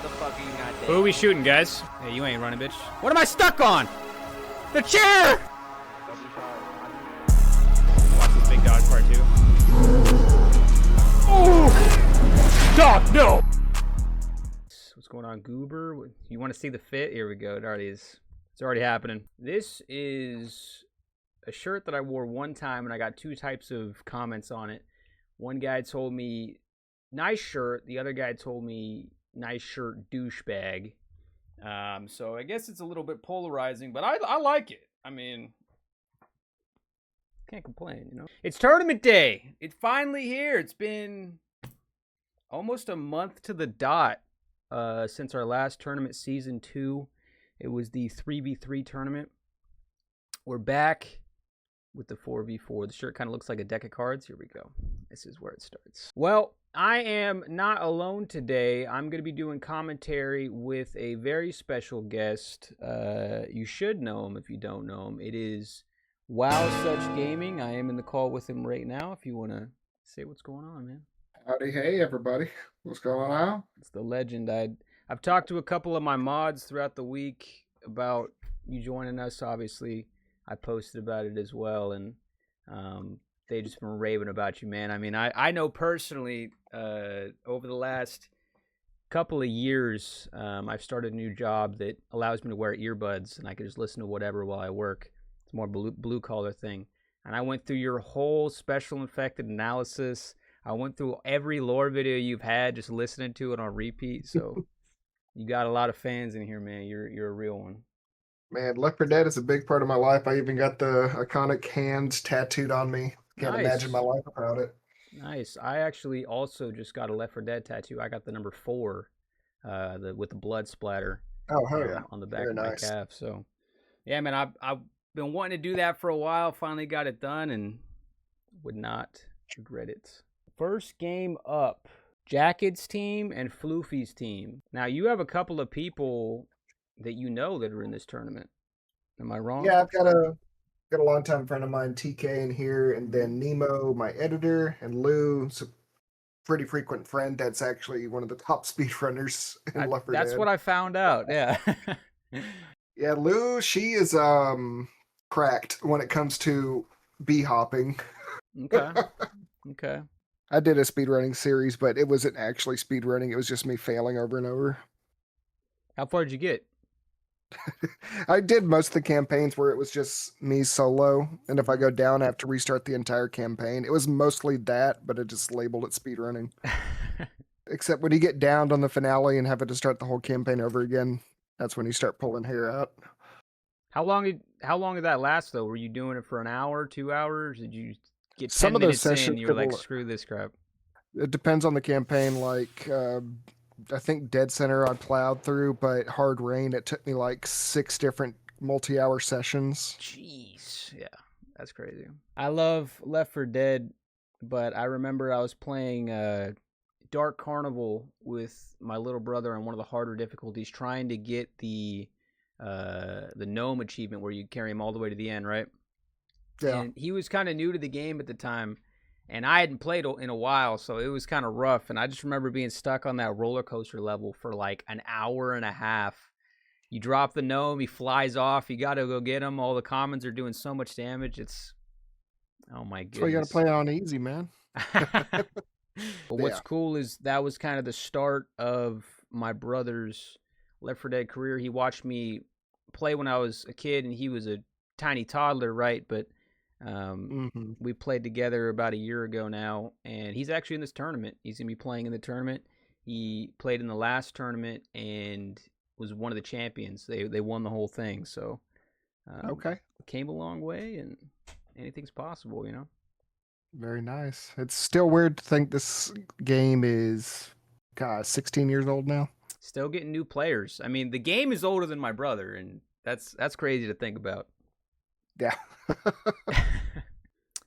the fuck are you not dead? Who are we shooting, guys? Hey, you ain't running, bitch. What am I stuck on? The chair! Watch this big dodge part too. Oh! Stop! No! What's going on, Goober? You want to see the fit? Here we go. It already is. It's already happening. This is a shirt that I wore one time, and I got two types of comments on it. One guy told me, nice shirt. The other guy told me, nice shirt, douchebag. So I guess it's a little bit polarizing, but I like it. I mean, can't complain, you know? It's tournament day. It's finally here. It's been almost a month to the dot since our last tournament, season 2. It was the 3v3 tournament. We're back with the 4v4. The shirt kind of looks like a deck of cards. Here we go. This is where it starts. Well, I am not alone today. I'm going to be doing commentary with a very special guest. You should know him if you don't know him. It is WowSuchGaming. I am in the call with him right now. If you want to say what's going on, man. Howdy, hey everybody. What's going on? It's the legend. I've talked to a couple of my mods throughout the week about you joining us. Obviously, I posted about it as well, and they just been raving about you, man. I mean, I know personally, over the last couple of years, I've started a new job that allows me to wear earbuds, and I can just listen to whatever while I work. It's more blue collar thing. And I went through your whole special infected analysis. I went through every lore video you've had, just listening to it on repeat. So you got a lot of fans in here, man. You're a real one. Man, Left 4 Dead is a big part of my life. I even got the iconic hands tattooed on me. Can't imagine my life without it. Nice. I actually also just got a Left 4 Dead tattoo. I got the number 4, with the blood splatter. Oh, hell yeah. On the back of my calf. So, yeah, man, I've been wanting to do that for a while. Finally got it done and would not regret it. First game up, Jacket's team and Floofy's team. Now, you have a couple of people that you know that are in this tournament. Am I wrong? Yeah, I've got a longtime friend of mine, TK, in here, and then Nemo, my editor, and Lou, a pretty frequent friend that's actually one of the top speedrunners in Left 4 Dead. That's what I found out, yeah. Yeah, Lou, she is cracked when it comes to bee hopping. Okay. Okay. I did a speedrunning series, but it wasn't actually speedrunning. It was just me failing over and over. How far did you get? I did most of the campaigns where it was just me solo, and if I go down, I have to restart the entire campaign. It was mostly that, but it just labeled it speedrunning. Except when you get downed on the finale and have to start the whole campaign over again, that's when you start pulling hair out. How long did that last, though? Were you doing it for an hour, 2 hours? Did you get 10 Some of minutes those sessions in, you were like, screw this crap? It depends on the campaign. Like, I think Dead Center I plowed through, but Hard Rain, it took me like 6 different multi-hour sessions. Jeez. Yeah, that's crazy. I love Left 4 Dead, but I remember I was playing Dark Carnival with my little brother on one of the harder difficulties, trying to get the gnome achievement where you carry him all the way to the end, right? Yeah. And he was kind of new to the game at the time, and I hadn't played in a while, so it was kind of rough. And I just remember being stuck on that roller coaster level for like an hour and a half. You drop the gnome, he flies off. You got to go get him. All the commons are doing so much damage. It's, oh my goodness. That's why you got to play it on easy, man. But what's cool is that was kind of the start of my brother's Left 4 Dead career. He watched me play when I was a kid, and he was a tiny toddler, right? But we played together about a year ago now, and he's actually in this tournament. He's gonna be playing in the tournament. He played in the last tournament and was one of the champions. They won the whole thing. So okay, came a long way, and anything's possible, you know. Very nice. It's still weird to think this game is 16 years old now. Still getting new players. I mean, the game is older than my brother, and that's crazy to think about. Yeah.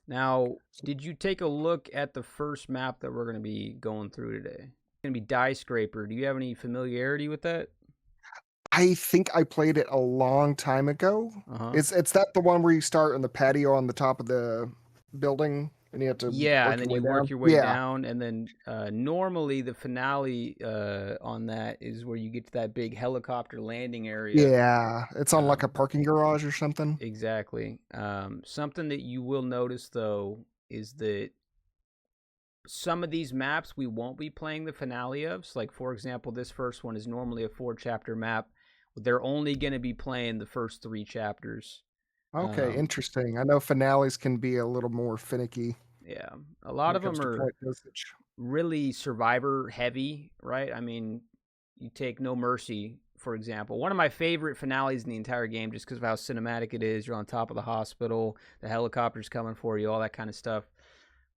Now, did you take a look at the first map that we're going to be going through today? It's going to be Die Scraper. Do you have any familiarity with that? I think I played it a long time ago. It's that the one where you start on the patio on the top of the building and you have to Yeah, work and your then way you down. work your way Yeah, down, and then normally the finale on that is where you get to that big helicopter landing area. yeah. It's on like a Um, parking garage or something. exactly. Something that you will notice though is that some of these maps we won't be playing the finale of. So, like for example, this first one is normally a 4-chapter map. They're only going to be playing the first 3 chapters. Okay, Um, interesting. I know finales can be a little more finicky yeah, a lot when of it comes them to are point dosage. really survivor heavy, right? I mean, you take No Mercy, for example. One of my favorite finales in the entire game just because of how cinematic it is. You're on top of the hospital, the helicopter's coming for you, all that kind of stuff.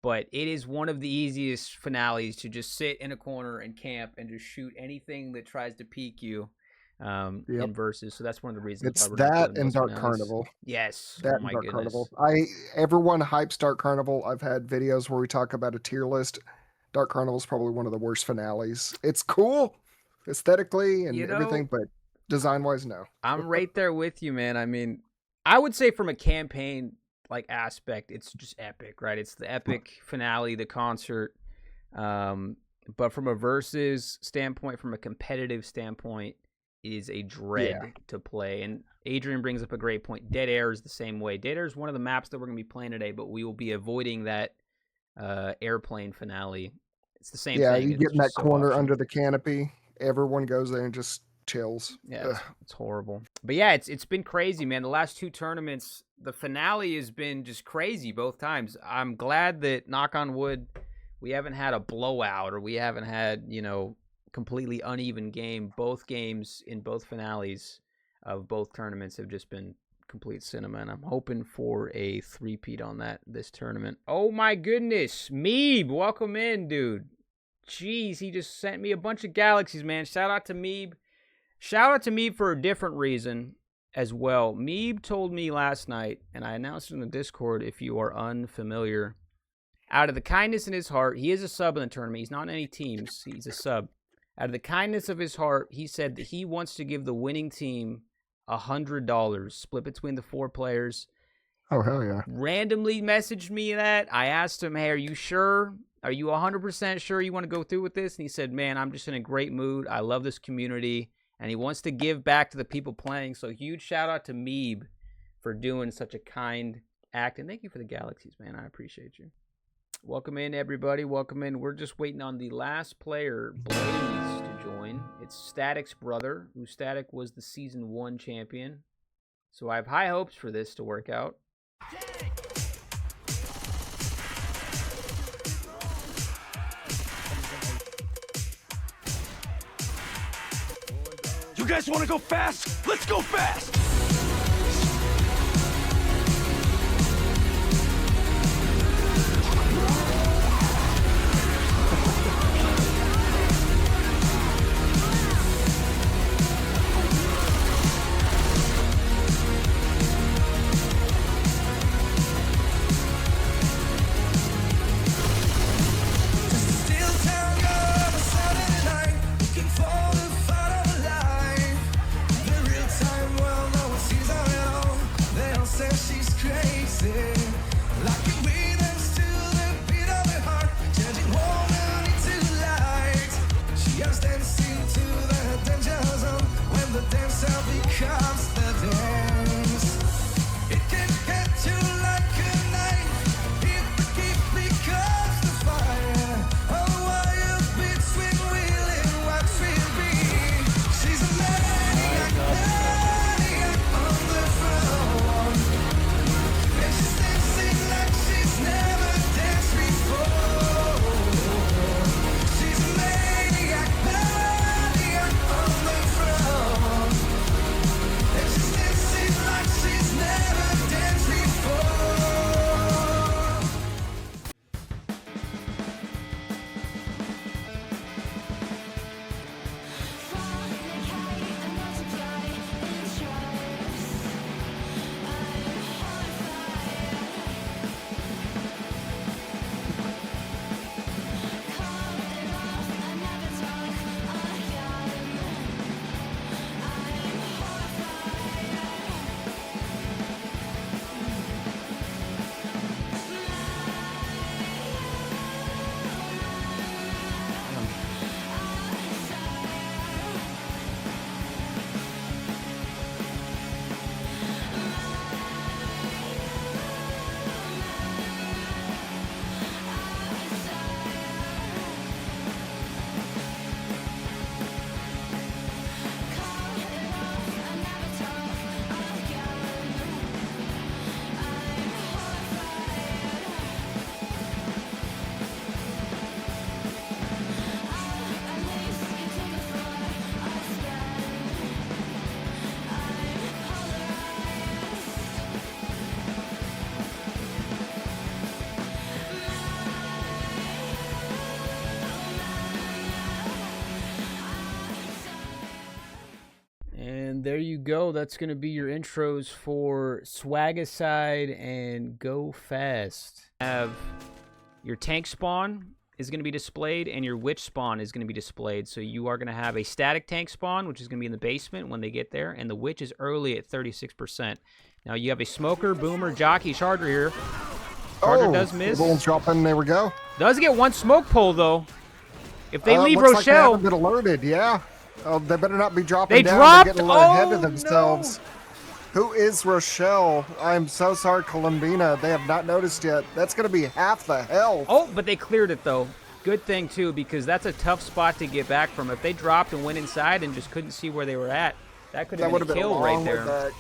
But it is one of the easiest finales to just sit in a corner and camp and just shoot anything that tries to peek you Yep. in versus. So that's one of the reasons why It's we're not that doing and those Dark finales. Carnival. Yes. Oh That and my Dark goodness. Carnival. Everyone hypes Dark Carnival. I've had videos where we talk about a tier list. Dark Carnival is probably one of the worst finales. It's cool aesthetically You and know, everything, but design wise, no. I'm right there with you, man. I mean, I would say from a campaign like aspect, it's just epic, right? It's the epic finale, the concert. Um, but from a versus standpoint, from a competitive standpoint, it is a Yeah. dread to play. And Adrian brings up a great point. Dead Air is the same way. Dead Air is one of the maps that we're going to be playing today, but we will be avoiding that airplane finale. It's the same Yeah, thing. you It's get in that just so corner optional. under the canopy. Everyone goes there and just chills. Yeah, Ugh. it's horrible. But yeah, it's been crazy, man. The last 2 tournaments, the finale has been just crazy both times. I'm glad that, knock on wood, we haven't had a blowout or we haven't had, completely uneven game. Both games in both finales of both tournaments have just been complete cinema, and I'm hoping for a three-peat on that this tournament. Oh my goodness, Meeb, welcome in, dude. Jeez, he just sent me a bunch of galaxies, man. Shout out to Meeb. Shout out to Meeb for a different reason as well. Meeb told me last night, and I announced it in the Discord if you are unfamiliar. Out of the kindness in his heart, he is a sub in the tournament. He's not in any teams. He's a sub. Out of the kindness of his heart, he said that he wants to give the winning team $100 split between the 4 players. Oh, hell yeah. Randomly messaged me that. I asked him, hey, are you sure? Are you 100% sure you want to go through with this? And he said, man, I'm just in a great mood. I love this community. And he wants to give back to the people playing. So huge shout out to Meeb for doing such a kind act. And thank you for the galaxies, man. I appreciate you. Welcome in, everybody. Welcome in. We're just waiting on the last player, Blaze, to join. It's Static's brother, who Static was the Season 1 champion. So I have high hopes for this to work out. You guys want to go fast? Let's go fast! Well, there you go. That's going to be your intros for Swagicide and Go Fast. Have your tank spawn is going to be displayed, and your witch spawn is going to be displayed. So you are going to have a static tank spawn, which is going to be in the basement when they get there, and the witch is early at 36%. Now you have a smoker, boomer, jockey, charger here. Charger does miss. Bull's dropping. There we go. Does get one smoke pole though. If they leave looks like they Rochelle, haven't been alerted. Yeah. Oh, they better not be dropping they down. dropped. They're getting a little ahead of Oh, themselves. Who is Rochelle? I'm so sorry, Columbina. They have not noticed yet. That's going to be half the health. Oh, but they cleared it though. Good thing too, because that's a tough spot to get back from. If they dropped and went inside and just couldn't see where they were at, that could have been a kill right there.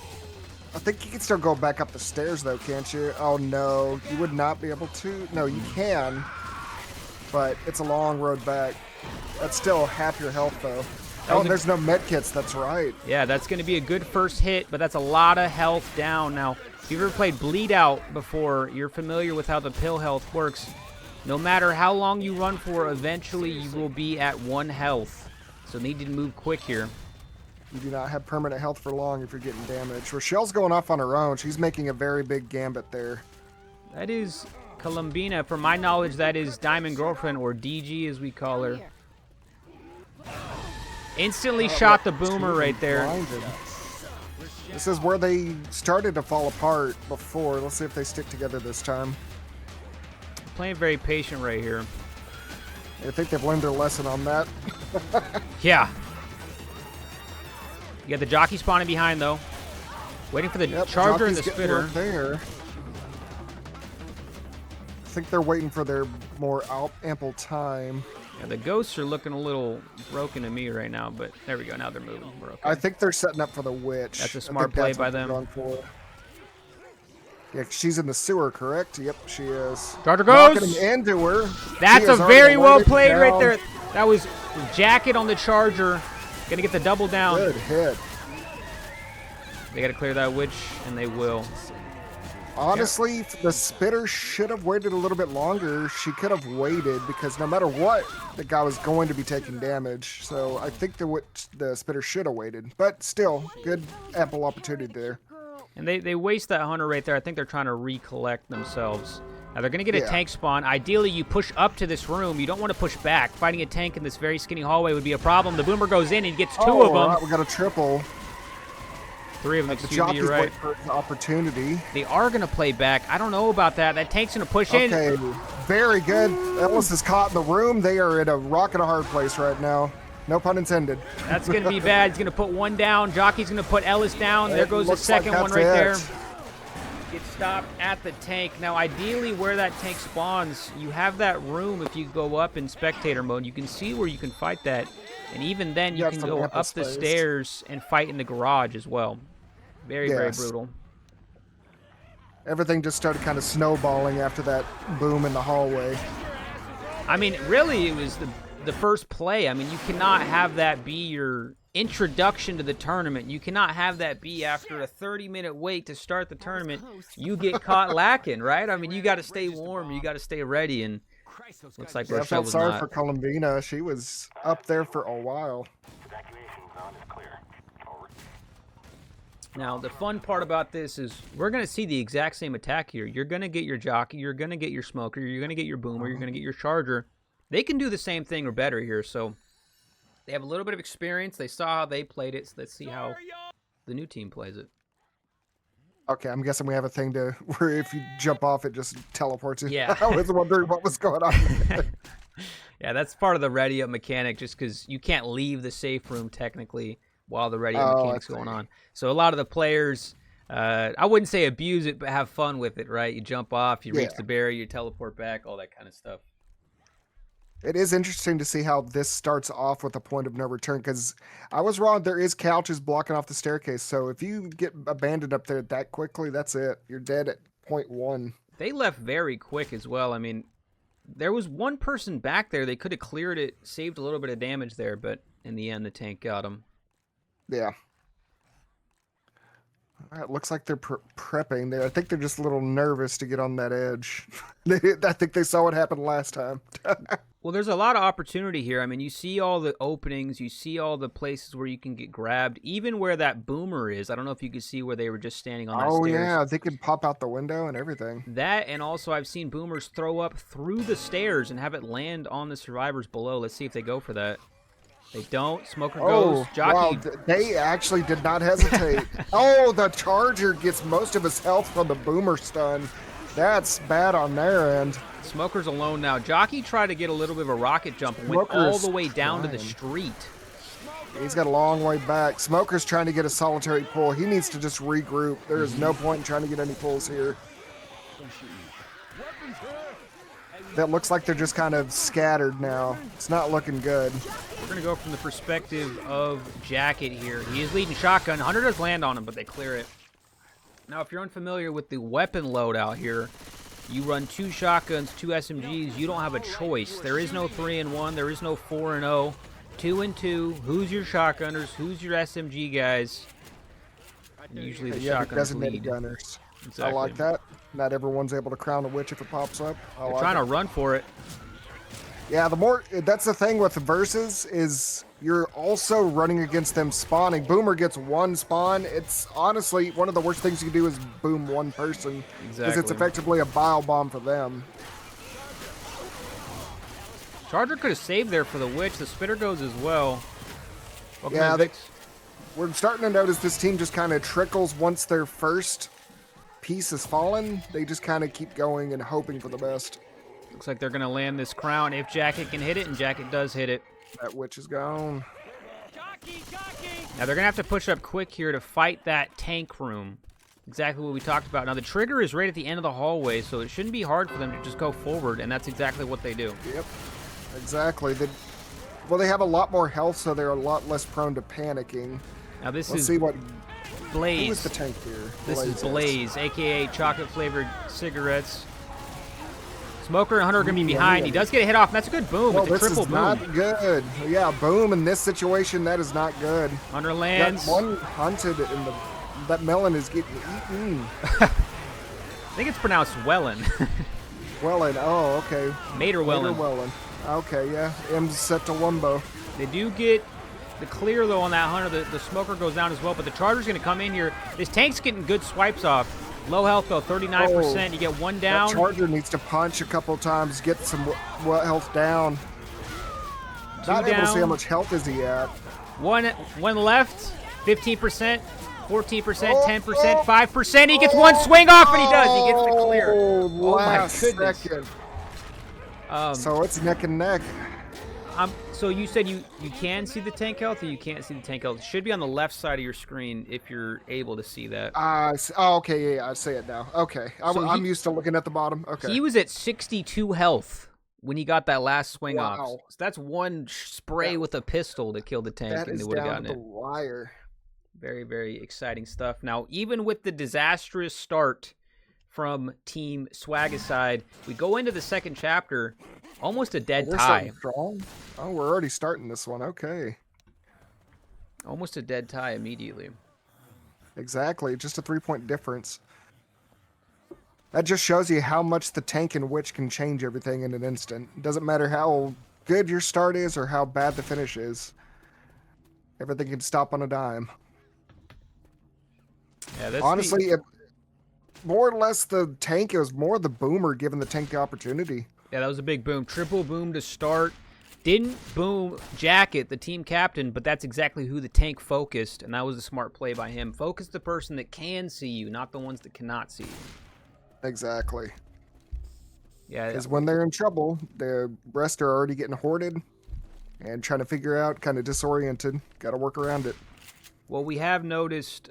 I think you can still go back up the stairs though, can't you? Oh no, you would not be able to. No, you can, but it's a long road back. That's still half your health though. Oh, there's no med kits. That's right. Yeah, that's going to be a good first hit, but that's a lot of health down. Now, if you've ever played Bleed Out before, you're familiar with how the pill health works. No matter how long you run for, eventually you will be at 1 health. So need to move quick here. You do not have permanent health for long if you're getting damaged. Rochelle's going off on her own. She's making a very big gambit there. That is Columbina. From my knowledge, that is Diamond Girlfriend, or DG as we call her. Instantly shot the boomer right there. Blinded. This is where they started to fall apart before. Let's see if they stick together this time. Playing very patient right here. I think they've learned their lesson on that. Yeah. You got the jockey spawning behind, though. Waiting for the charger and the spitter. There. I think they're waiting for their more ample time. Yeah, the ghosts are looking a little broken to me right now, but there we go. Now they're moving. We're okay. I think they're setting up for the witch. That's a smart play by them. Yeah, she's in the sewer, correct? Yep, she is. Charger goes! Knocking him into her. That's a very well played right there. That was jacket on the charger. Gonna get the double down. Good hit. They gotta clear that witch, and they will. Honestly, the spitter should have waited a little bit longer. She could have waited because no matter what, the guy was going to be taking damage. So I think the spitter should have waited. But still, good ample opportunity there. And they waste that hunter right there. I think they're trying to recollect themselves. Now they're going to get a tank spawn. Ideally, you push up to this room. You don't want to push back. Fighting a tank in this very skinny hallway would be a problem. The boomer goes in and he gets 2 of them. Right, we got a triple. 3 of them, the jockey's waiting for an opportunity. They are going to play back. I don't know about that. That tank's going to push in. Okay, very good. Ellis is caught in the room. They are in a rock and a hard place right now. No pun intended. That's going to be bad. He's going to put 1 down. Jockey's going to put Ellis down. There goes the second one right there. Gets stopped at the tank. Now, ideally, where that tank spawns, you have that room. If you go up in spectator mode, you can see where you can fight that. And even then, you can go up the stairs and fight in the garage as well. Very, very brutal. Everything just started kind of snowballing after that boom in the hallway. I mean, really, it was the first play. I mean, you cannot have that be your introduction to the tournament. You cannot have that be after a 30-minute wait to start the tournament. You get caught lacking, right? I mean, you got to stay warm. You got to stay ready. And looks like Rochelle was not. I felt sorry for Columbina. She was up there for a while. Now, the fun part about this is we're going to see the exact same attack here. You're going to get your jockey. You're going to get your smoker. You're going to get your boomer. You're going to get your charger. They can do the same thing or better here. So they have a little bit of experience. They saw how they played it. So let's see how the new team plays it. Okay, I'm guessing we have a thing to where if you jump off, it just teleports you. Yeah. I was wondering what was going on. Yeah, that's part of the ready-up mechanic just because you can't leave the safe room technically while the ready-up mechanic's going on. So a lot of the players, I wouldn't say abuse it, but have fun with it, right? You jump off, you reach the barrier, you teleport back, all that kind of stuff. It is interesting to see how this starts off with a point of no return, because I was wrong. There is couches blocking off the staircase, so if you get abandoned up there that quickly, that's it. You're dead at point 1. They left very quick as well. I mean, there was one person back there. They could have cleared it, saved a little bit of damage there, but in the end, the tank got him. Yeah. It looks like they're prepping there. I think they're just a little nervous to get on that edge. I think they saw what happened last time. Well, there's a lot of opportunity here. I mean, you see all the openings. You see all the places where you can get grabbed. Even where that boomer is. I don't know if you could see where they were just standing on that stairs. Oh, yeah. They could pop out the window and everything. That, and also I've seen boomers throw up through the stairs and have it land on the survivors below. Let's see if they go for that. They don't. Smoker goes. Jockey. Wow, they actually did not hesitate. Oh, the Charger gets most of his health from the boomer stun. That's bad on their end. Smoker's alone now. Jockey tried to get a little bit of a rocket jump and went all the way down to the street. He's got a long way back. Smoker's trying to get a solitary pull. He needs to just regroup. There is no point in trying to get any pulls here. That looks like they're just kind of scattered now. It's not looking good. We're going to go from the perspective of Jacket here. He is leading shotgun. Hunter does land on him, but they clear it. Now, if you're unfamiliar with the weapon loadout here, you run 2 shotguns, 2 SMGs. You don't have a choice. There is no 3-in-1. There is no 4-0. 2-in-2. Who's your shotgunners? Who's your SMG guys? And usually the shotgunners lead. Gunners. Exactly. I like that. Not everyone's able to crown a witch if it pops up. They're trying to run for it. Yeah, that's the thing with the versus is you're also running against them spawning. Boomer gets 1 spawn. It's honestly one of the worst things you can do is boom 1 person. Because it's effectively a bile bomb for them. Charger could have saved there for the witch. The spitter goes as well. Yeah, we're starting to notice this team just kind of trickles once their first piece has fallen. They just kind of keep going and hoping for the best. Looks like they're going to land this crown if Jacket can hit it, and Jacket does hit it. That witch is gone. Now they're going to have to push up quick here to fight that tank room. Exactly what we talked about. Now the trigger is right at the end of the hallway, so it shouldn't be hard for them to just go forward, and that's exactly what they do. Yep, exactly. They have a lot more health, so they're a lot less prone to panicking. Now Let's see what... Blaze. Who is the tank here? This is Blaze, a.k.a. chocolate-flavored cigarettes. Smoker and Hunter are going to be behind. He does get a hit off, and that's a good boom. It's a triple boom. Not good. Yeah, boom in this situation, that is not good. Hunter lands. That one hunted, and that melon is getting eaten. I think it's pronounced Wellen. Wellen, oh, okay. Mater Wellen. Okay, yeah. M's set to Wumbo. They do get the clear, though, on that Hunter. The Smoker goes down as well, but the Charger's going to come in here. This tank's getting good swipes off. Low health, though, 39%. You get 1 down. That Charger needs to punch a couple times, get some health down. Not able to see how much health is he at. One left, 15%, 14%, 10%, 5%. He gets 1 swing off, and he does. He gets the clear. Oh, my goodness. Second. So it's neck and neck. So you said you can see the tank health, or you can't see the tank health? It should be on the left side of your screen if you're able to see that. Okay, yeah, I see it now. Okay, I'm used to looking at the bottom. Okay. He was at 62 health when he got that last swing off. So that's 1 spray with a pistol to kill the tank, and they would have gotten it. Wire. Very, very exciting stuff. Now, even with the disastrous start from Team Swagicide, we go into the second chapter. Almost a dead tie. Strong. Oh, we're already starting this one. Okay. Almost a dead tie immediately. Exactly. Just a 3-point difference. That just shows you how much the tank and witch can change everything in an instant. It doesn't matter how good your start is or how bad the finish is. Everything can stop on a dime. Yeah, that's honestly, more or less the tank, it was more the boomer giving the tank the opportunity. Yeah, that was a big boom. Triple boom to start. Didn't boom Jacket, the team captain, but that's exactly who the tank focused, and that was a smart play by him. Focus the person that can see you, not the ones that cannot see you. Exactly. Yeah. Because when they're in trouble, the rest are already getting hoarded and trying to figure out, kind of disoriented. Got to work around it. What we have noticed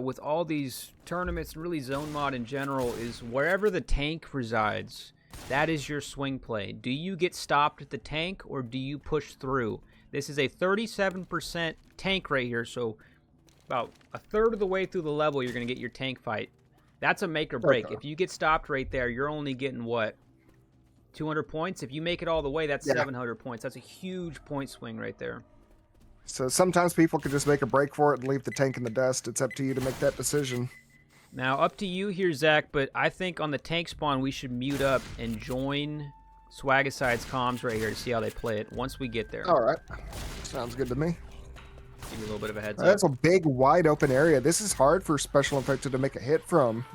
with all these tournaments, and really zone mod in general, is wherever the tank resides, that is your swing play. Do you get stopped at the tank, or do you push through? This is a 37% tank right here, so about a third of the way through the level, you're going to get your tank fight. That's a make or break. Okay. If you get stopped right there, you're only getting, what, 200 points? If you make it all the way, that's 700 points. That's a huge point swing right there. So sometimes people could just make a break for it and leave the tank in the dust. It's up to you to make that decision. Now, up to you here, Zach, but I think on the tank spawn, we should mute up and join Swagicide's comms right here to see how they play it once we get there. All right. Sounds good to me. Give you a little bit of a heads up. That's a big, wide open area. This is hard for Special Infected to make a hit from.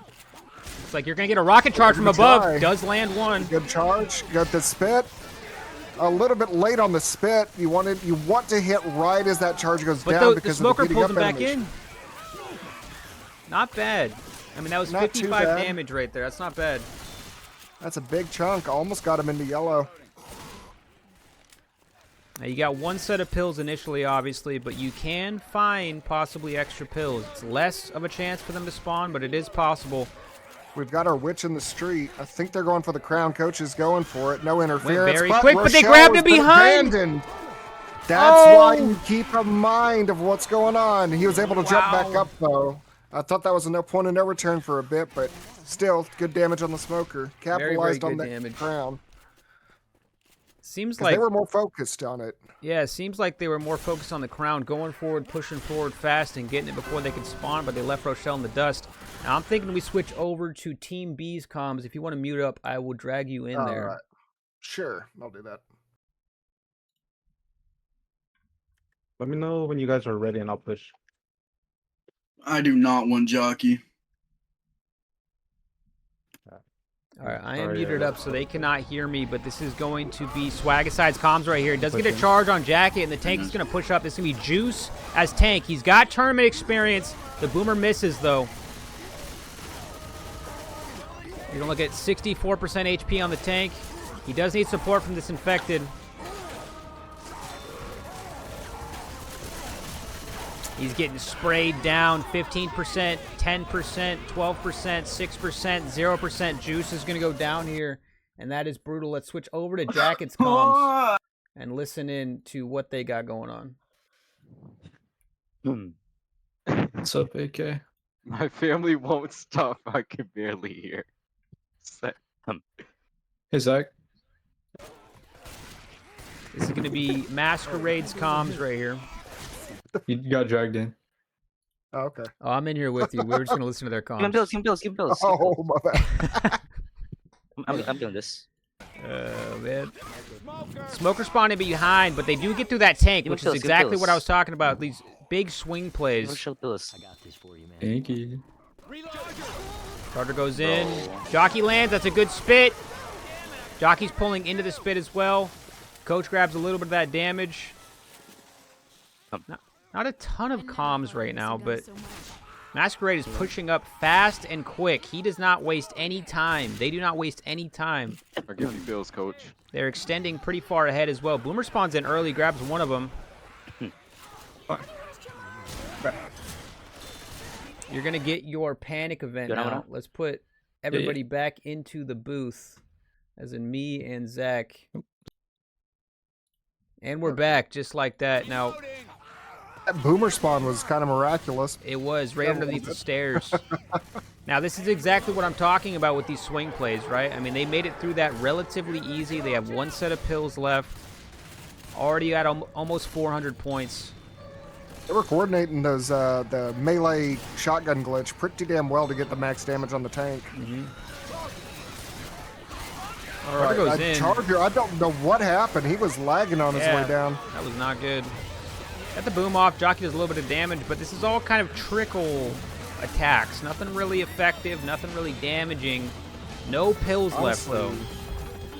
It's like you're going to get a rocket charge from above. Try. Does land one. Good charge. Got the spit. A little bit late on the spit. You want to hit right as that charge goes down because the smoker of the pulls him back animation. in. Not bad. I mean, that was Not 55 too bad. damage right there. That's not bad. That's a big chunk. Almost got him into yellow. Now, you got one set of pills initially, obviously, but you can find possibly extra pills. It's less of a chance for them to spawn, but it is possible. We've got our witch in the street. I think they're going for the crown. Coach is going for it. No interference. very quick, but they grabbed him Rochelle has been behind. abandoned. That's why you keep a mind of what's going on. He was able to jump back up, though. I thought that was a no point of no return for a bit, but still, good damage on the smoker. Capitalized on that crown. Seems like they were more focused on it. Yeah, it seems like they were more focused on the crown, going forward, pushing forward fast, and getting it before they could spawn, but they left Rochelle in the dust. Now, I'm thinking we switch over to Team B's comms. If you want to mute up, I will drag you in there. Right. Sure, I'll do that. Let me know when you guys are ready and I'll push. I do not want jockey. All right, I am muted up so they cannot hear me, but this is going to be Swagicide's comms right here. It does get a charge on Jacket, and the tank is going to push up. This is going to be Juice as tank. He's got tournament experience. The Boomer misses, though. You're going to look at 64% HP on the tank. He does need support from this infected. He's getting sprayed down 15%, 10%, 12%, 6%, 0%. Juice is going to go down here, and that is brutal. Let's switch over to Jacket's comms and listen in to what they got going on. What's up, AK? My family won't stop. I can barely hear. Hey, Zach. This is going to be Masquerade's comms right here. You got dragged in. Oh, okay. Oh, I'm in here with you. We were just going to listen to their comms. Give bills. Oh, my bad. I'm doing this. Man. Smoker spawning behind, but they do get through that tank, which is exactly what I was talking about. These big swing plays. I got this for you, man. Thank you. Carter goes in. Jockey lands. That's a good spit. Jockey's pulling into the spit as well. Coach grabs a little bit of that damage. Not a ton of comms right now, but Masquerade is pushing up fast and quick. He does not waste any time. They do not waste any time. I'll give you bills, coach. They're extending pretty far ahead as well. Boomer spawns in early, grabs one of them. You're going to get your panic event now. Let's put everybody back into the booth, as in me and Zach. And we're back just like that. Now, that Boomer spawn was kind of miraculous. It was right underneath the stairs. Now, this is exactly what I'm talking about with these swing plays, right? I mean, they made it through that relatively easy. They have one set of pills left. Already at almost 400 points. They were coordinating those the melee shotgun glitch pretty damn well to get the max damage on the tank. All right, goes in. Charger, I don't know what happened. He was lagging on his way down. That was not good. Got the boom off. Jockey does a little bit of damage, but this is all kind of trickle attacks. Nothing really effective, nothing really damaging. No pills left, though.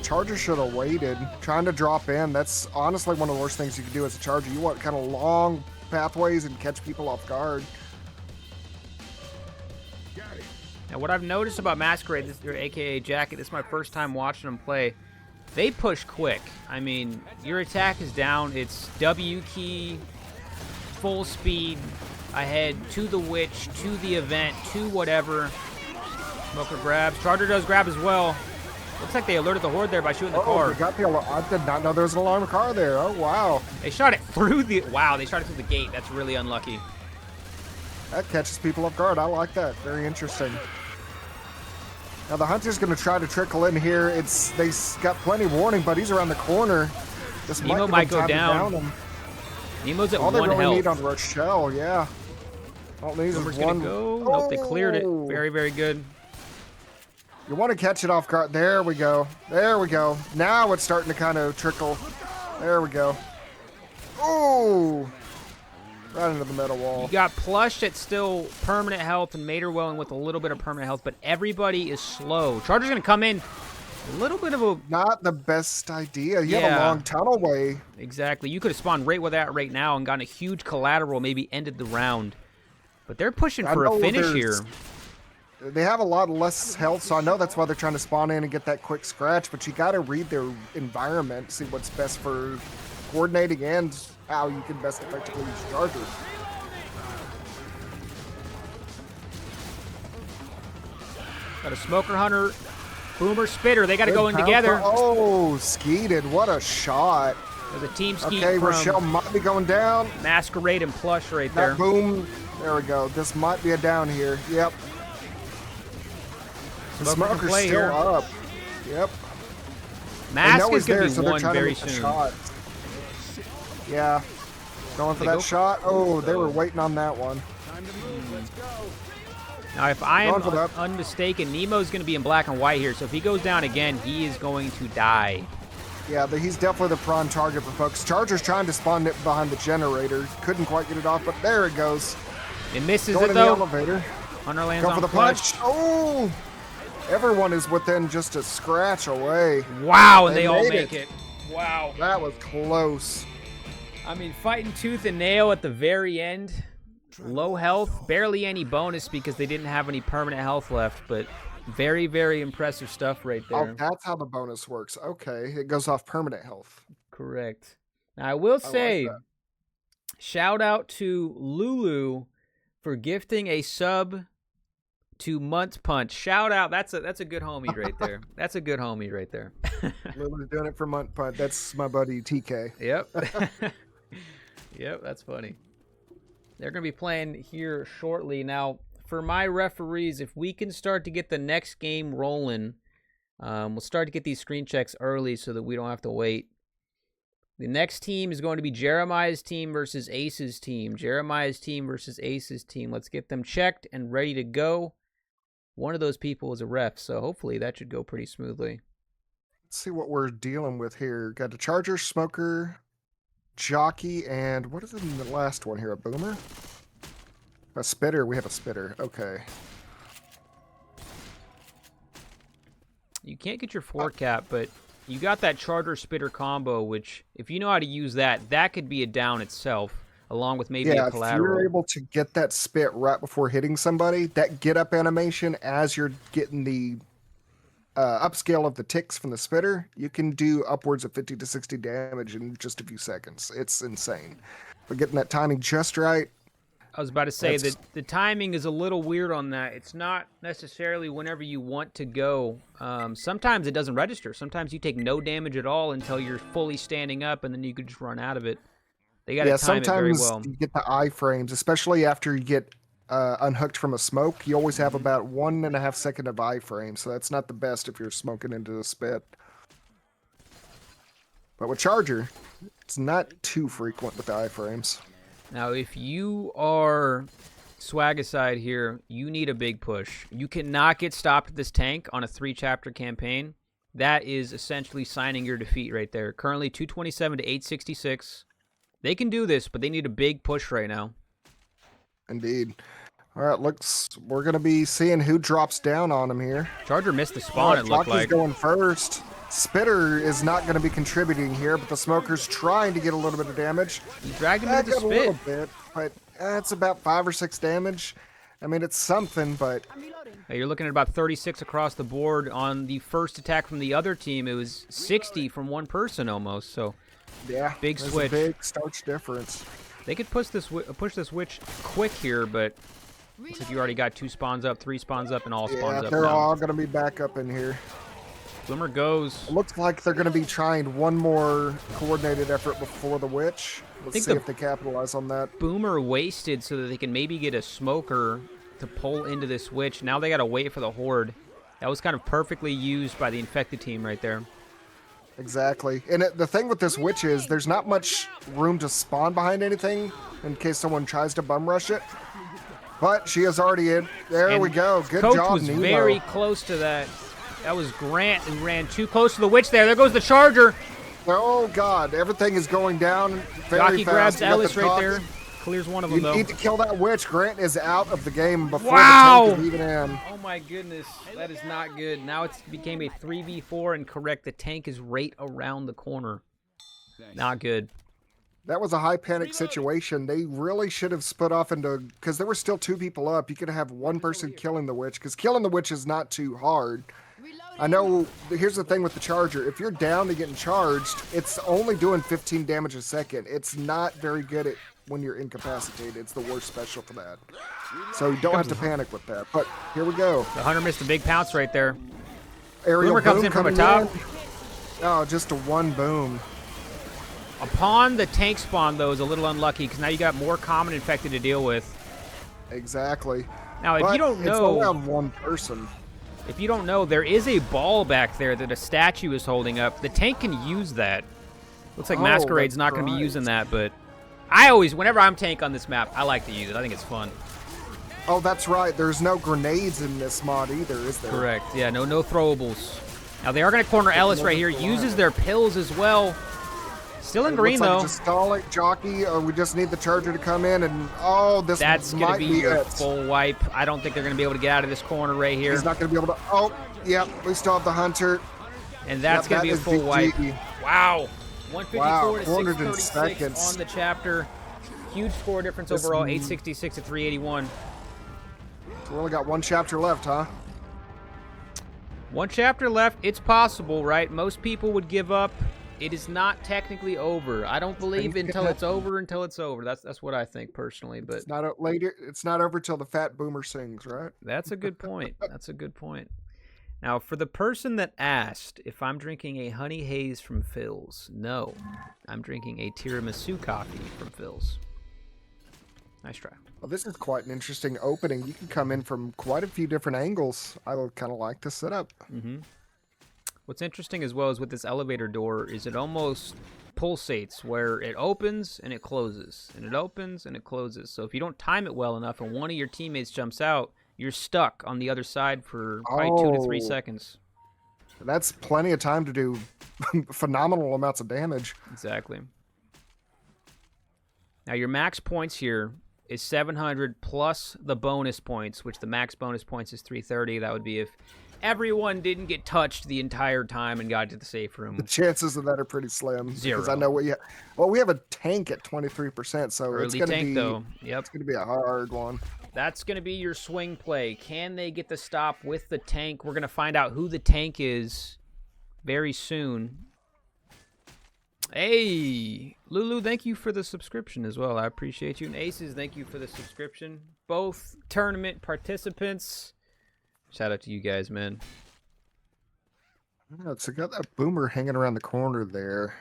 Charger should have waited. Trying to drop in, that's honestly one of the worst things you can do as a Charger. You want kind of long pathways and catch people off guard. Now, what I've noticed about Masquerade, or AKA Jacket, this is my first time watching them play. They push quick. I mean, your attack is down. It's W key, full speed, ahead, to the witch, to the event, to whatever. Smoker grabs. Charger does grab as well. Looks like they alerted the horde there by shooting the car. I did not know there was an alarm car there. Oh, wow. They shot it through the... Wow, they shot it through the gate. That's really unlucky. That catches people off guard. I like that. Very interesting. Now, the Hunter's going to try to trickle in here. They got plenty of warning, but he's around the corner. This Nemo might go down. Nemo's at all 1 they really health. need on Rochelle, yeah. All it needs Boomer's is gonna one. go. Nope, they cleared it. Oh! Very, very good. You want to catch it off guard. There we go. There we go. Now it's starting to kind of trickle. There we go. Oh! Right into the metal wall. You got Plush at still permanent health and Materwelling with a little bit of permanent health, but everybody is slow. Charger's going to come in. A little bit of a... Not the best idea. You have Yeah. a long tunnel way. Exactly. You could have spawned right with that right now and gotten a huge collateral, maybe ended the round. But they're pushing I for a know finish here. They have a lot less health, so I know that's why they're trying to spawn in and get that quick scratch, but you got to read their environment, see what's best for coordinating and how you can best effectively use Charger. Got a Smoker Hunter, Boomer Spitter. They got to Good go in pound together. Oh, skeeted. What a shot. There's a team ski Okay, from Rochelle might be going down. Masquerade and Plush right there. That boom. There we go. This might be a down here. Yep. The Smoker can Smoker's play still here. up. Yep. They Mask know is he's going there, to so be they're won trying to very make the soon. shot. Yeah. Going for They go that shot. Oh, they were waiting on that one. Now, if I am Going for that. unmistaken, Nemo's going to be in black and white here, so if he goes down again, he is going to die. Yeah, he's definitely the prime target for folks. Charger's trying to spawn it behind the generator. Couldn't quite get it off, but there it goes. It misses Going it, in the though. elevator. Hunter lands Go on for the Plush. punch. Oh! Everyone is within just a scratch away. Wow, and They they all made make it. it. Wow. That was close. I mean, fighting tooth and nail at the very end. Low health, barely any bonus because they didn't have any permanent health left, but very, very impressive stuff right Oh, there. that's how the bonus works. Okay, it goes off permanent health. Correct. Now, I will say, that. shout out to Lulu for gifting a sub to Munt Punch. Shout out. That's a good homie right there. That's a good homie right there. Lulu's doing it for Munt Punt. That's my buddy TK. Yep. Yep, that's funny. They're going to be playing here shortly. Now, for my referees, if we can start to get the next game rolling, we'll start to get these screen checks early so that we don't have to wait. The next team is going to be Jeremiah's team versus Ace's team. Jeremiah's team versus Ace's team. Let's get them checked and ready to go. One of those people is a ref, so hopefully that should go pretty smoothly. Let's see what we're dealing with here. Got a Charger, Smoker, Jockey, and what is in the last one here? A Boomer? A Spitter. We have a Spitter. Okay. You can't get your 4 cap, but you got that Charger Spitter combo, which, if you know how to use that, that could be a down itself, along with maybe Yeah, a if collateral. you're able to get that spit right before hitting somebody, that get up animation as you're getting the upscale of the ticks from the spitter, you can do upwards of 50 to 60 damage in just a few seconds. It's insane. But getting that timing just right. I was about to say That's- that the timing is a little weird on that. It's not necessarily whenever you want to go. Sometimes it doesn't register. Sometimes you take no damage at all until you're fully standing up, and then you could just run out of it. They got to Yeah, time it very sometimes well. you get the iframes, especially after you get unhooked from a smoke. You always have about 1.5 seconds of iframe, so that's not the best if you're smoking into the spit. But with Charger, it's not too frequent with the iframes. Now, if you are Swagicide here, you need a big push. You cannot get stopped at this tank on a 3-chapter campaign. That is essentially signing your defeat right there. Currently 227 to 866. They can do this, but they need a big push right now. Indeed. All right, we're going to be seeing who drops down on him here. Charger missed the spawn, it looked Jockey's like. going first. Spitter is not going to be contributing here, but the Smoker's trying to get a little bit of damage. He dragged him That into the got a little spit. bit, but it's about 5 or 6 damage. I mean, it's something, but Hey, you're looking at about 36 across the board. On the first attack from the other team, it was 60 from one person almost. So yeah, Big there's switch. a big starch difference. they could push this witch quick here, but looks like you already got 2 spawns up, 3 spawns up, and all spawns Yeah, up they're now. all going to be back up in here. Boomer goes. It looks like they're going to be trying one more coordinated effort before the witch. Let's think see the- if they capitalize on that. Boomer wasted so that they can maybe get a smoker to pull into this witch. Now they got to wait for the horde. That was kind of perfectly used by the infected team right there. Exactly. And the thing with this witch is there's not much room to spawn behind anything in case someone tries to bum rush it. But she is already in. There And we go. Good Coach job, was Nemo. very close to that. That was Grant who ran too close to the witch there. There goes the charger. Oh, God. Everything is going down very Jockey fast. grabs You got Ellis the right cock. there. Clears one of them, You though. need to kill that witch. Grant is out of the game before Wow. the tank is even in. Oh my goodness, that is not good. Now it's became a 3v4 and correct. The tank is right around the corner. Not good. That was a high panic situation. They really should have split off into, because there were still 2 people up. You could have one person killing the witch, because killing the witch is not too hard. I know, here's the thing with the charger. If you're down to getting charged, it's only doing 15 damage a second. It's not very good at when you're incapacitated. It's the worst special for that. So you don't have to panic with that. But here we go. The hunter missed a big pounce right there. Aerial Boomer comes boom in from coming atop. in. Oh, just a 1 boom. Upon the tank spawn, though, is a little unlucky because now you got more common infected to deal with. Exactly. Now, if But you don't it's only know, on 1 person. if you don't know, there is a ball back there that a statue is holding up. The tank can use that. Looks like Oh, Masquerade's that's not going to be right. using that, but I always, whenever I'm tank on this map, I like to use it. I think it's fun. Oh, that's right. There's no grenades in this mod either, is there? Correct. Yeah, no throwables. Now they are going to corner Ellis right here. Uses their pills as well. Still in It green looks like though. just stall it, jockey, or we just need the charger to come in, and oh, this That's going might to be your it. full wipe. I don't think they're going to be able to get out of this corner right here. He's not going to be able to. Oh, yeah, we still have the hunter. And that's Yep, going to be a that full is wipe. GG. Wow. 154 Wow, to 400 636 seconds. on the chapter. Huge score difference This overall, m- 866 to 381. We only got 1 chapter left, huh? One chapter left. It's possible, right? Most people would give up. It is not technically over. I don't believe Things can until it's happen. over until it's over. That's what I think personally, but It's not later. It's not over till the fat boomer sings, right? that's a good point. That's a good point. Now, for the person that asked if I'm drinking a honey haze from Phil's, no. I'm drinking a tiramisu coffee from Phil's. Nice try. Well, this is quite an interesting opening. You can come in from quite a few different angles. I would kind of like this setup. Mm-hmm. What's interesting as well is with this elevator door is it almost pulsates where it opens and it closes, and it opens and it closes. So if you don't time it well enough and one of your teammates jumps out, you're stuck on the other side for probably 2 to 3 Oh. seconds. That's plenty of time to do phenomenal amounts of damage. Exactly. Now your max points here is 700 plus the bonus points, which the max bonus points is 330. That would be if everyone didn't get touched the entire time and got to the safe room. The chances of that are pretty slim. Because I Zero. know we have a tank at 23%, so it's Early gonna tank be though. Yep. it's gonna be a hard one. That's going to be your swing play. Can they get the stop with the tank? We're going to find out who the tank is very soon. Hey, Lulu, thank you for the subscription as well. I appreciate you. And Aces, thank you for the subscription. Both tournament participants. Shout out to you guys, man. Yeah, it's got that boomer hanging around the corner there.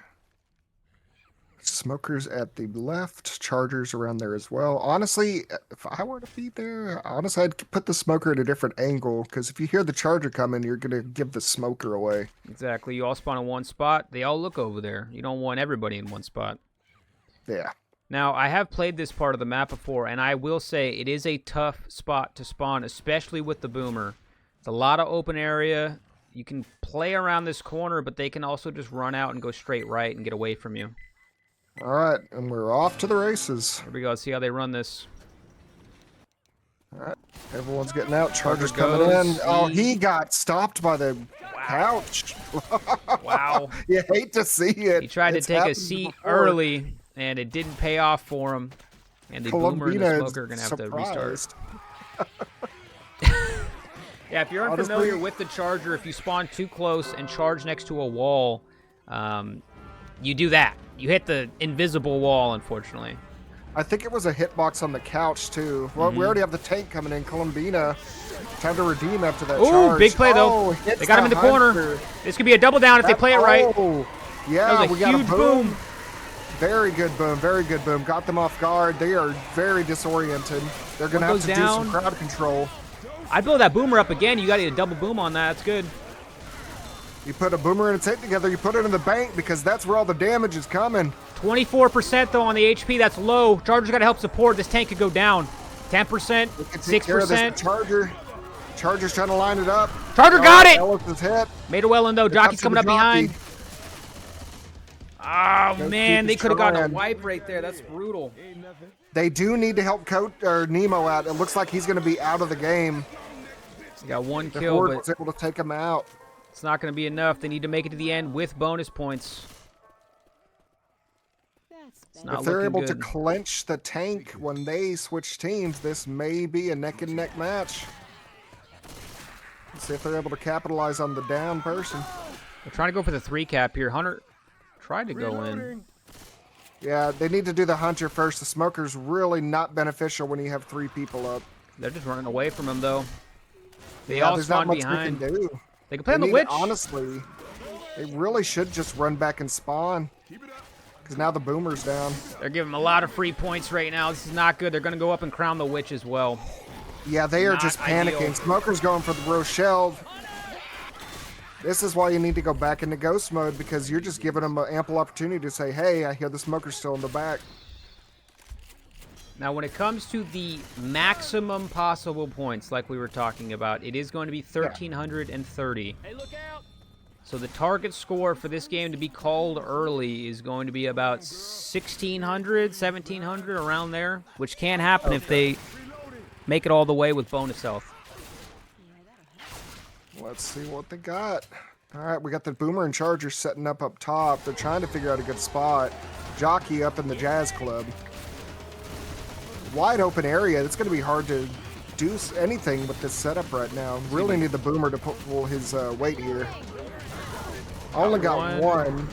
Smokers at the left, chargers around there as well. Honestly, if I were to be there, honestly, I'd put the smoker at a different angle, because if you hear the charger coming, you're going to give the smoker away. Exactly. You all spawn in one spot. They all look over there. You don't want everybody in one spot. Yeah. Now, I have played this part of the map before, and I will say it is a tough spot to spawn, especially with the boomer. It's a lot of open area. You can play around this corner, but they can also just run out and go straight right and get away from you. All right, and we're off to the races. Here we go. Let's see how they run this. All right, everyone's getting out. Charger's Charger coming in. goes. Oh, he got stopped by the couch. Wow. You hate to see it. He tried It's to take a happened seat before. early, and it didn't pay off for him. And the boomer and the Columbina is smoker are going to have to restart. surprised. Yeah, if you're Honestly- unfamiliar with the charger, if you spawn too close and charge next to a wall, you do that. You hit the invisible wall, unfortunately. I think it was a hitbox on the couch, too. Well, Mm-hmm. we already have the tank coming in. Columbina. Time to redeem after that Ooh, charge. big play, though. Oh, hits They got him in the hunter. corner. This could be a double down if they play it right. Oh, yeah, That was a we got huge a boom. boom. Very good boom. Very good boom. Got them off guard. They are very disoriented. They're going to One have to goes do down. some crowd control. I'd blow that boomer up again. You got to get a double boom on that. That's good. You put a boomer and a tank together, you put it in the bank because that's where all the damage is coming. 24% though on the HP. That's low. Charger's got to help support. This tank could go down. 10%, We can take care of this 6%. Charger. Charger's trying to line it up. Charger got it! Ellis is hit. Made a well in though. Here Jockey's comes coming up the jockey. behind. Oh Go man, keep they us could have gotten a trying. wipe right there. That's brutal. They do need to help Nemo out. It looks like he's going to be out of the game. He got one The kill, Horde but was able to take him out. it's not going to be enough. They need to make it to the end with bonus points. It's not If they're looking able to good. clench the tank when they switch teams, this may be a neck-and-neck match. Let's see if they're able to capitalize on the down person. They're trying to go for the 3 cap here. Hunter tried to go in. Yeah, they need to do the Hunter first. The Smoker's really not beneficial when you have 3 people up. They're just running away from him though. They Yeah, all there's not spawn much behind. we can do. They can play on They the need witch. to- honestly, they really should just run back and spawn. Because now the Boomer's down. They're giving him a lot of free points right now. This is not good. They're going to go up and crown the witch as well. Yeah, they are Not just panicking. ideal. Smoker's going for the Rochelle. This is why you need to go back into ghost mode, because you're just giving them an ample opportunity to say, hey, I hear the Smoker's still in the back. Now, when it comes to the maximum possible points, like we were talking about, it is going to be 1,330. Hey, look out! So the target score for this game to be called early is going to be about 1,600, 1,700, around there, which can happen if they make it all the way with bonus health. Let's see what they got. All right, we got the Boomer and Charger setting up top. They're trying to figure out a good spot. Jockey up in the Jazz Club. Wide open area. It's going to be hard to do anything with this setup right now. Really need the Boomer to pull his weight here. Only got one.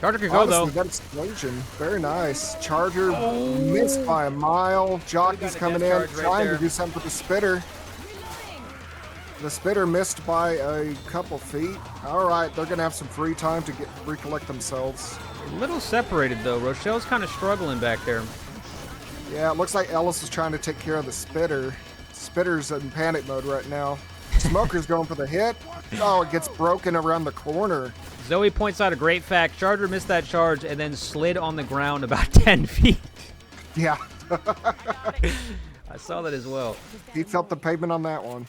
Charger could go, Honestly, though. that explosion. Very nice. Charger missed by a mile. Jockey's coming in, death charge right trying there. to do something with the Spitter. The Spitter missed by a couple feet. All right, they're going to have some free time to recollect themselves. A little separated, though. Rochelle's kind of struggling back there. Yeah, it looks like Ellis is trying to take care of the Spitter. Spitter's in panic mode right now. Smoker's going for the hit. Oh, it gets broken around the corner. Zoe points out a great fact. Charger missed that charge and then slid on the ground about 10 feet. Yeah, I saw that as well. he felt the pavement on that one.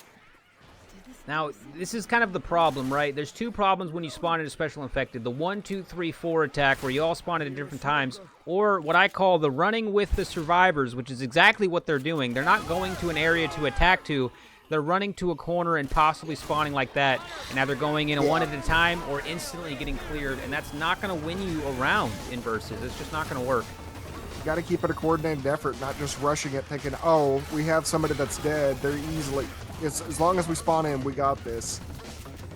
Now, this is kind of the problem, right? There's 2 problems when you spawn into Special Infected. The 1, 2, 3, 4 attack, where you all spawn at different times, or what I call the running with the survivors, which is exactly what they're doing. They're not going to an area to attack to. They're running to a corner and possibly spawning like that. And now they're going in one at a time or instantly getting cleared, and that's not going to win you a round in versus. It's just not going to work. You got to keep it a coordinated effort, not just rushing it thinking, oh, we have somebody that's dead. They're easily... as long as we spawn in, we got this.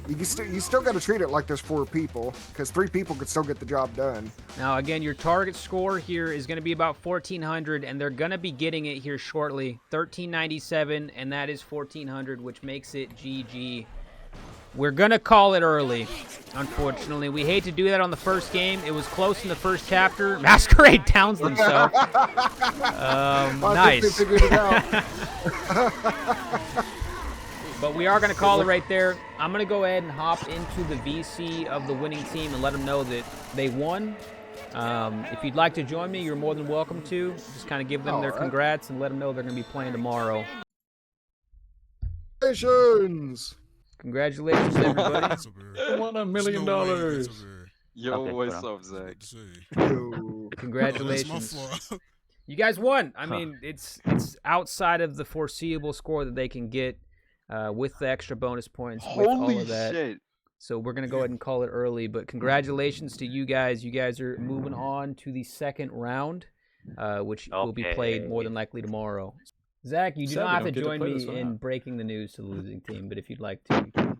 You still got to treat it like there's 4 people, because 3 people could still get the job done. Now, again, your target score here is going to be about 1,400, and they're going to be getting it here shortly. 1,397, and that is 1,400, which makes it GG. We're going to call it early, unfortunately. We hate to do that on the first game. It was close in the first chapter. Masquerade downs themselves. Nice. They figured it out. But we are going to call it right there. I'm going to go ahead and hop into the VC of the winning team and let them know that they won. If you'd like to join me, you're more than welcome to. Just kind of give them their congrats and let them know they're going to be playing tomorrow. Congratulations! Congratulations, everybody. I won $1 million. Yo, Okay, what's hold up, Zach? Yo. Congratulations. You guys won. I mean, it's outside of the foreseeable score that they can get with the extra bonus points, with all Holy of that. shit. So we're going to go ahead and call it early. But congratulations to you guys. You guys are moving on to the second round, which will be played more than likely tomorrow. Zach, you do Sad we not have don't to get to join play me this one in out. breaking the news to the losing team, but if you'd like to, you can.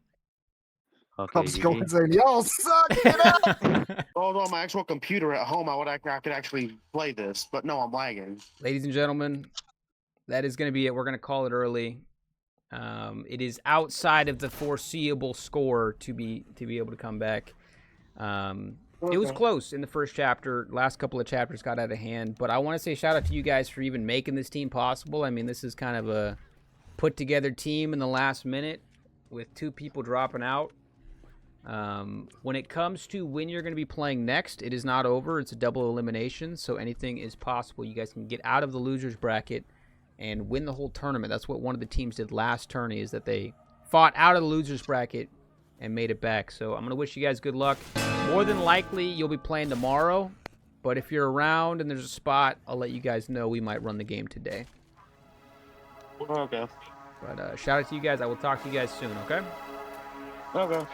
Okay, I'm just going GG. saying, y'all suck! Get out! Although on my actual computer at home, I could actually play this, but no, I'm lagging. Ladies and gentlemen, that is going to be it. We're going to call it early. It is outside of the foreseeable score to be able to come back. It was close in the first chapter. Last couple of chapters got out of hand, but I want to say shout out to you guys for even making this team possible. I mean, this is kind of a put together team in the last minute with 2 people dropping out. When it comes to when you're going to be playing next, it is not over. It's a double elimination, so anything is possible. You guys can get out of the losers bracket and win the whole tournament. That's what one of the teams did last tourney, is that they fought out of the losers bracket and made it back. So I'm going to wish you guys good luck. More than likely, you'll be playing tomorrow. But if you're around and there's a spot, I'll let you guys know. We might run the game today. Okay. But shout out to you guys. I will talk to you guys soon, okay? Okay.